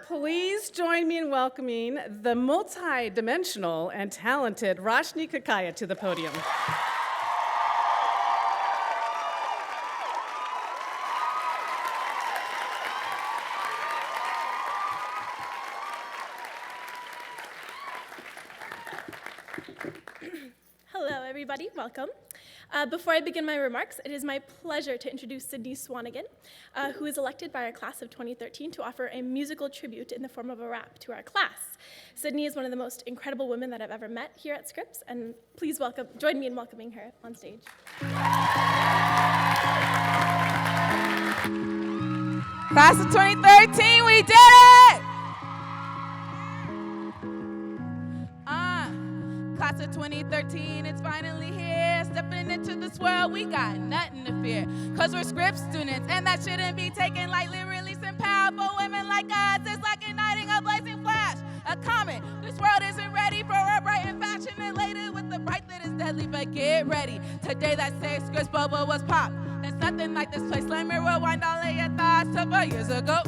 Please join me in welcoming the multi-dimensional and talented Roshni Kakaiya to the podium. Hello, everybody. Welcome. Before I begin my remarks, it is my pleasure to introduce Sydney Swonigan, who is elected by our class of 2013 to offer a musical tribute in the form of a rap to our class. Sydney is one of the most incredible women that I've ever met here at Scripps, and please join me in welcoming her on stage. Class of 2013, we did it! Class of 2013, it's finally here. Stepping into this world, we got nothing to fear. Cause we're Scripps students, and that shouldn't be taken lightly. Releasing powerful women like us, it's like igniting a blazing flash. A comet, this world isn't ready for a bright and fashion elated with the bright that is deadly, but get ready. Today that safe Scripps bubble was popped. There's nothing like this place. Let me rewind all of your thoughts to 4 years ago.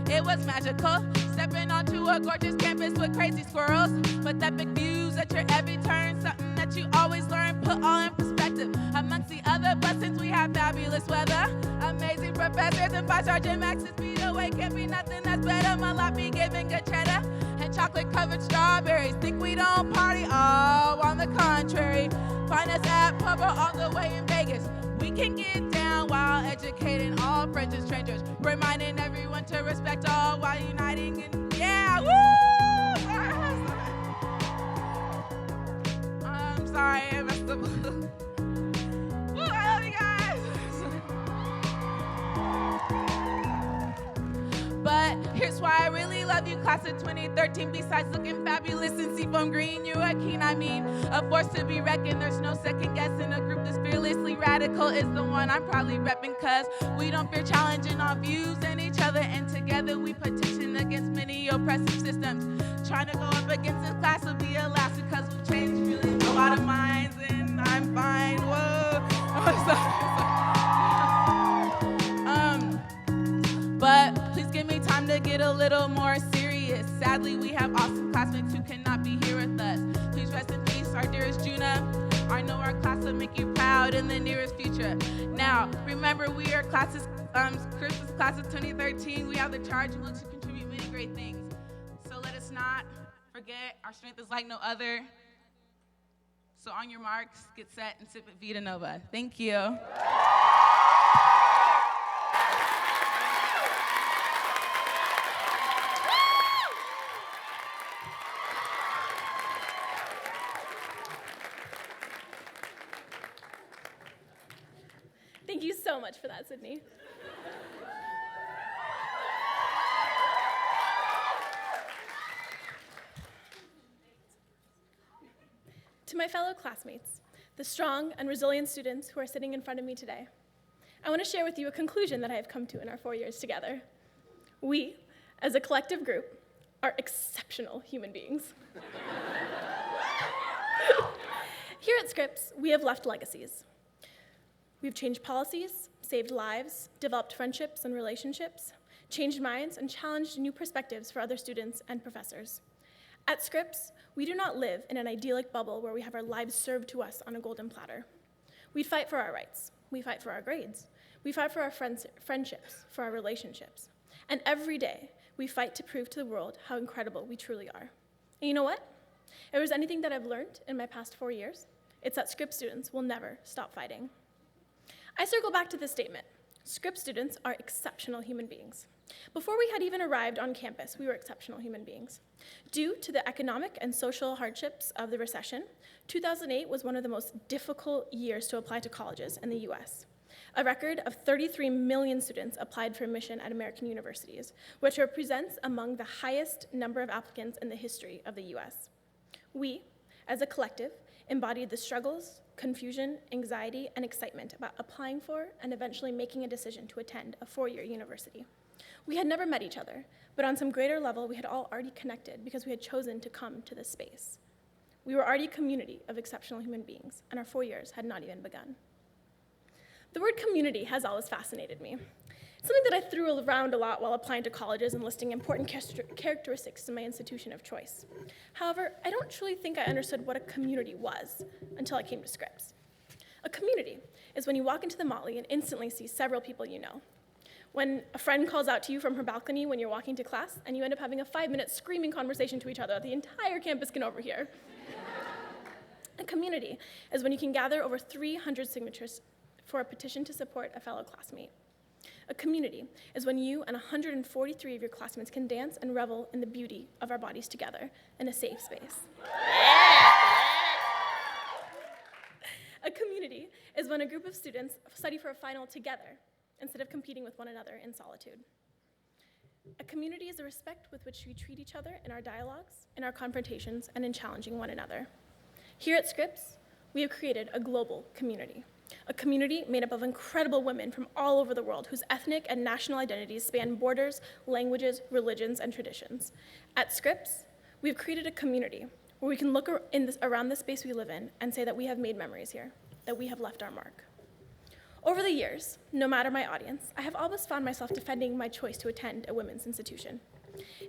It was magical, stepping onto a gorgeous campus with crazy squirrels, with epic views at your every turn, something that you always learn, put all in perspective. Amongst the other blessings, we have fabulous weather, amazing professors, and 5-star gym access. Speed away, can't be nothing that's better. My lot be giving good cheddar, and chocolate-covered strawberries. Think we don't party? Oh, on the contrary. Find us at Pubba all the way in Vegas. We can get down while educating all friends and strangers, reminding everyone to respect all while uniting and yeah, woo! I'm sorry, I messed up. Woo, I love you guys. But here's why I really love you, class of 2013. Besides looking fabulous in seafoam green, you're a keen, a force to be reckoned. There's no second guessing. A group that's fearlessly radical is the one I'm proudly repping, cause we don't fear challenging our views and each other, and together we petition against many oppressive systems. Trying to go up against this class will be a last, because we've changed really a lot of minds, and I'm fine. Whoa. But please give me time to get a little more serious. Sadly, we have awesome classmates who cannot be here with us. Please rest in peace, our dearest Juna. I know our class will make you proud in the nearest future. Now, remember, we are Scripps' class of 2013. We have the charge and look to contribute many great things. So let us not forget, our strength is like no other. So on your marks, get set, and sip it Vita Nova. Thank you. Thank you so much for that, Sydney. To my fellow classmates, the strong and resilient students who are sitting in front of me today, I want to share with you a conclusion that I have come to in our 4 years together. We, as a collective group, are exceptional human beings. Here at Scripps, we have left legacies. We've changed policies, saved lives, developed friendships and relationships, changed minds, and challenged new perspectives for other students and professors. At Scripps, we do not live in an idyllic bubble where we have our lives served to us on a golden platter. We fight for our rights. We fight for our grades. We fight for our friendships, for our relationships. And every day, we fight to prove to the world how incredible we truly are. And you know what? If there's anything that I've learned in my past 4 years, it's that Scripps students will never stop fighting. I circle back to this statement. Scripps students are exceptional human beings. Before we had even arrived on campus, we were exceptional human beings. Due to the economic and social hardships of the recession, 2008 was one of the most difficult years to apply to colleges in the US. A record of 33 million students applied for admission at American universities, which represents among the highest number of applicants in the history of the US. We, as a collective, embodied the struggles, confusion, anxiety, and excitement about applying for and eventually making a decision to attend a 4-year university. We had never met each other, but on some greater level, we had all already connected because we had chosen to come to this space. We were already a community of exceptional human beings, and our 4 years had not even begun. The word community has always fascinated me. something that I threw around a lot while applying to colleges and listing important characteristics to my institution of choice. However, I don't truly think I understood what a community was until I came to Scripps. A community is when you walk into the Motley and instantly see several people you know. When a friend calls out to you from her balcony when you're walking to class, and you end up having a 5-minute screaming conversation to each other that the entire campus can overhear. A community is when you can gather over 300 signatures for a petition to support a fellow classmate. A community is when you and 143 of your classmates can dance and revel in the beauty of our bodies together in a safe space. A community is when a group of students study for a final together instead of competing with one another in solitude. A community is a respect with which we treat each other in our dialogues, in our confrontations, and in challenging one another. Here at Scripps, we have created a global community. A community made up of incredible women from all over the world whose ethnic and national identities span borders, languages, religions, and traditions. At Scripps, we have created a community where we can look around the space we live in and say that we have made memories here, that we have left our mark. Over the years, no matter my audience, I have always found myself defending my choice to attend a women's institution.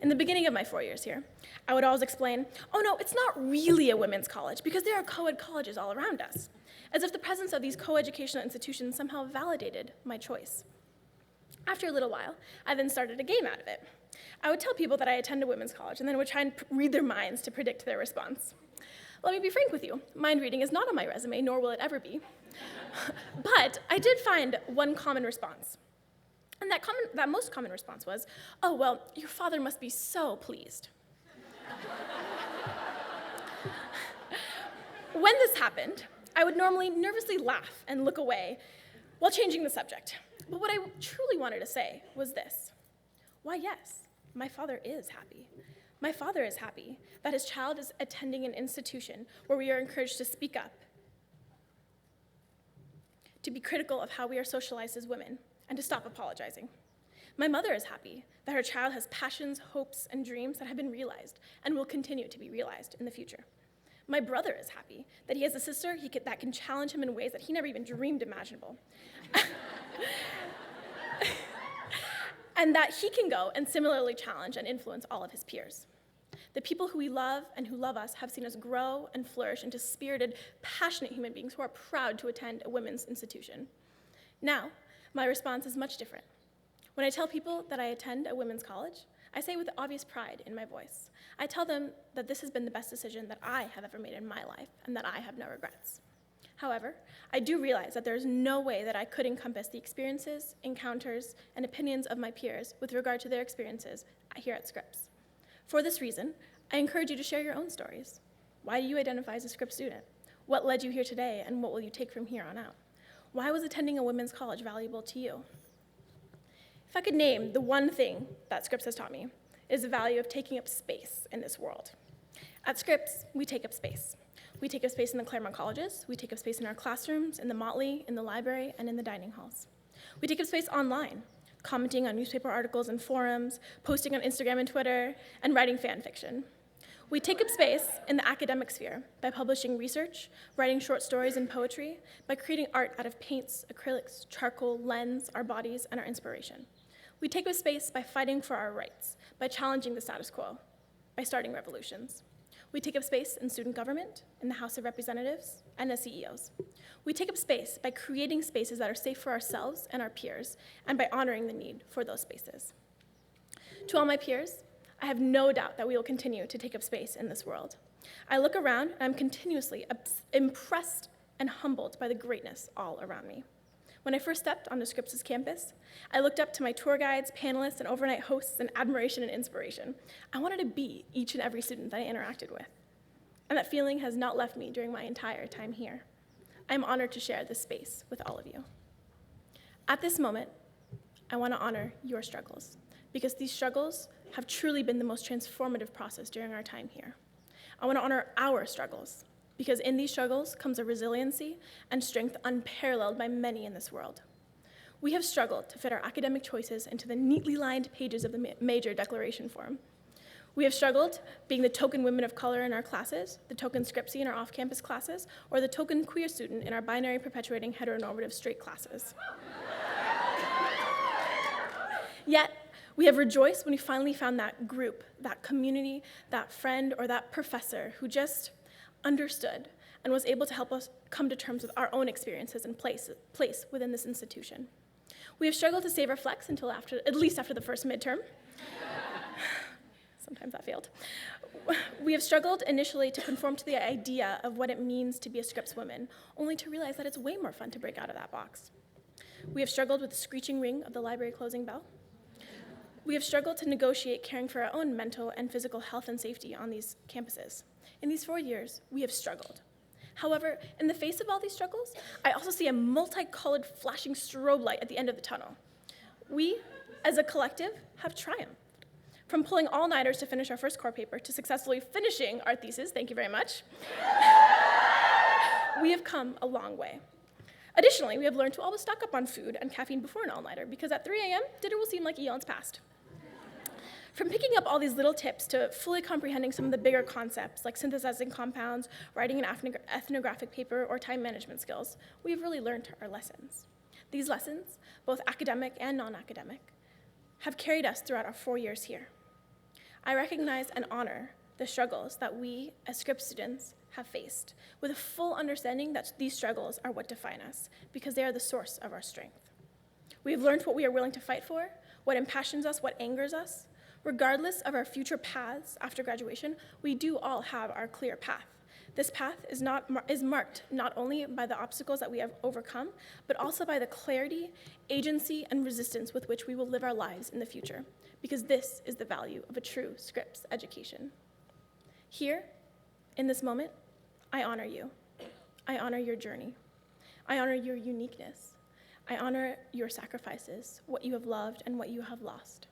In the beginning of my 4 years here, I would always explain, oh no, it's not really a women's college because there are co-ed colleges all around us, as if the presence of these co-educational institutions somehow validated my choice. After a little while, I then started a game out of it. I would tell people that I attend a women's college and then would try and read their minds to predict their response. Let me be frank with you, mind reading is not on my resume, nor will it ever be. But I did find one common response. And that most common response was, oh, well, your father must be so pleased. When this happened, I would normally nervously laugh and look away while changing the subject. But what I truly wanted to say was this. Why, yes, my father is happy. My father is happy that his child is attending an institution where we are encouraged to speak up, to be critical of how we are socialized as women, and to stop apologizing. My mother is happy that her child has passions, hopes, and dreams that have been realized and will continue to be realized in the future. My brother is happy that he has a sister that can challenge him in ways that he never even dreamed imaginable. And that he can go and similarly challenge and influence all of his peers. The people who we love and who love us have seen us grow and flourish into spirited, passionate human beings who are proud to attend a women's institution. Now, my response is much different. When I tell people that I attend a women's college, I say with obvious pride in my voice. I tell them that this has been the best decision that I have ever made in my life and that I have no regrets. However, I do realize that there is no way that I could encompass the experiences, encounters, and opinions of my peers with regard to their experiences here at Scripps. For this reason, I encourage you to share your own stories. Why do you identify as a Scripps student? What led you here today, and what will you take from here on out? Why was attending a women's college valuable to you? If I could name the one thing that Scripps has taught me, it is the value of taking up space in this world. At Scripps, we take up space. We take up space in the Claremont colleges, we take up space in our classrooms, in the Motley, in the library, and in the dining halls. We take up space online, commenting on newspaper articles and forums, posting on Instagram and Twitter, and writing fan fiction. We take up space in the academic sphere by publishing research, writing short stories and poetry, by creating art out of paints, acrylics, charcoal, lens, our bodies, and our inspiration. We take up space by fighting for our rights, by challenging the status quo, by starting revolutions. We take up space in student government, in the House of Representatives, and as CEOs. We take up space by creating spaces that are safe for ourselves and our peers, and by honoring the need for those spaces. To all my peers, I have no doubt that we will continue to take up space in this world. I look around, and I'm continuously impressed and humbled by the greatness all around me. When I first stepped onto Scripps' campus, I looked up to my tour guides, panelists, and overnight hosts in admiration and inspiration. I wanted to be each and every student that I interacted with. And that feeling has not left me during my entire time here. I'm honored to share this space with all of you. At this moment, I want to honor your struggles, because these struggles have truly been the most transformative process during our time here. I want to honor our struggles, because in these struggles comes a resiliency and strength unparalleled by many in this world. We have struggled to fit our academic choices into the neatly lined pages of the major declaration form. We have struggled being the token women of color in our classes, the token Scripsie in our off-campus classes, or the token queer student in our binary perpetuating heteronormative straight classes. Yet, we have rejoiced when we finally found that group, that community, that friend, or that professor who just understood and was able to help us come to terms with our own experiences and place within this institution. We have struggled to save our flex until at least after the first midterm. Sometimes that failed. We have struggled initially to conform to the idea of what it means to be a Scripps woman, only to realize that it's way more fun to break out of that box. We have struggled with the screeching ring of the library closing bell. We have struggled to negotiate caring for our own mental and physical health and safety on these campuses. In these 4 years, we have struggled. However, in the face of all these struggles, I also see a multicolored flashing strobe light at the end of the tunnel. We, as a collective, have triumphed. From pulling all-nighters to finish our first core paper to successfully finishing our thesis, thank you very much, we have come a long way. Additionally, we have learned to always stock up on food and caffeine before an all-nighter, because at 3 a.m., dinner will seem like eons past. From picking up all these little tips to fully comprehending some of the bigger concepts, like synthesizing compounds, writing an ethnographic paper, or time management skills, we have really learned our lessons. These lessons, both academic and non-academic, have carried us throughout our 4 years here. I recognize and honor the struggles that we, as Scripps students, have faced, with a full understanding that these struggles are what define us, because they are the source of our strength. We have learned what we are willing to fight for, what impassions us, what angers us. Regardless of our future paths after graduation, we do all have our clear path. This path is marked not only by the obstacles that we have overcome, but also by the clarity, agency, and resistance with which we will live our lives in the future, because this is the value of a true Scripps education. Here, in this moment, I honor you. I honor your journey. I honor your uniqueness. I honor your sacrifices, what you have loved and what you have lost.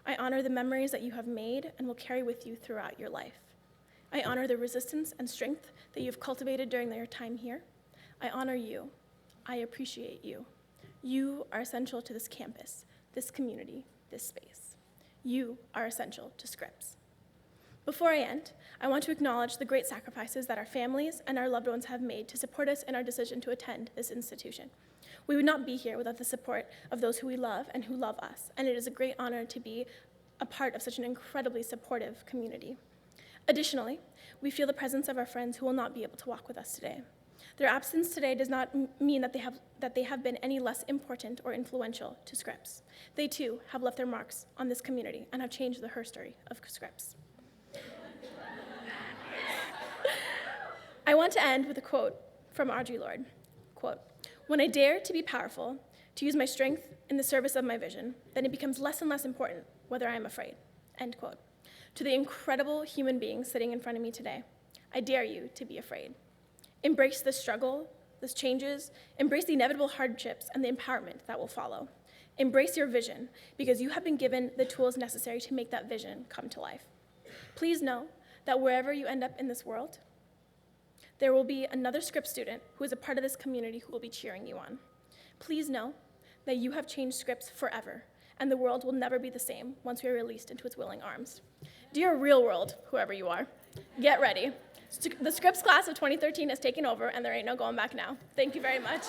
I honor the memories that you have made and will carry with you throughout your life. I honor the resistance and strength that you've cultivated during your time here. I honor you. I appreciate you. You are essential to this campus, this community, this space. You are essential to Scripps. Before I end, I want to acknowledge the great sacrifices that our families and our loved ones have made to support us in our decision to attend this institution. We would not be here without the support of those who we love and who love us, and it is a great honor to be a part of such an incredibly supportive community. Additionally, we feel the presence of our friends who will not be able to walk with us today. Their absence today does not mean that they have been any less important or influential to Scripps. They too have left their marks on this community and have changed the history of Scripps. I want to end with a quote from Audre Lorde. Quote, "When I dare to be powerful, to use my strength in the service of my vision, then it becomes less and less important whether I am afraid." End quote. To the incredible human beings sitting in front of me today, I dare you to be afraid. Embrace the struggle, the changes, embrace the inevitable hardships and the empowerment that will follow. Embrace your vision, because you have been given the tools necessary to make that vision come to life. Please know that wherever you end up in this world, there will be another Scripps student who is a part of this community who will be cheering you on. Please know that you have changed Scripps forever, and the world will never be the same once we are released into its willing arms. Dear real world, whoever you are, get ready. The Scripps class of 2013 has taken over, and there ain't no going back now. Thank you very much.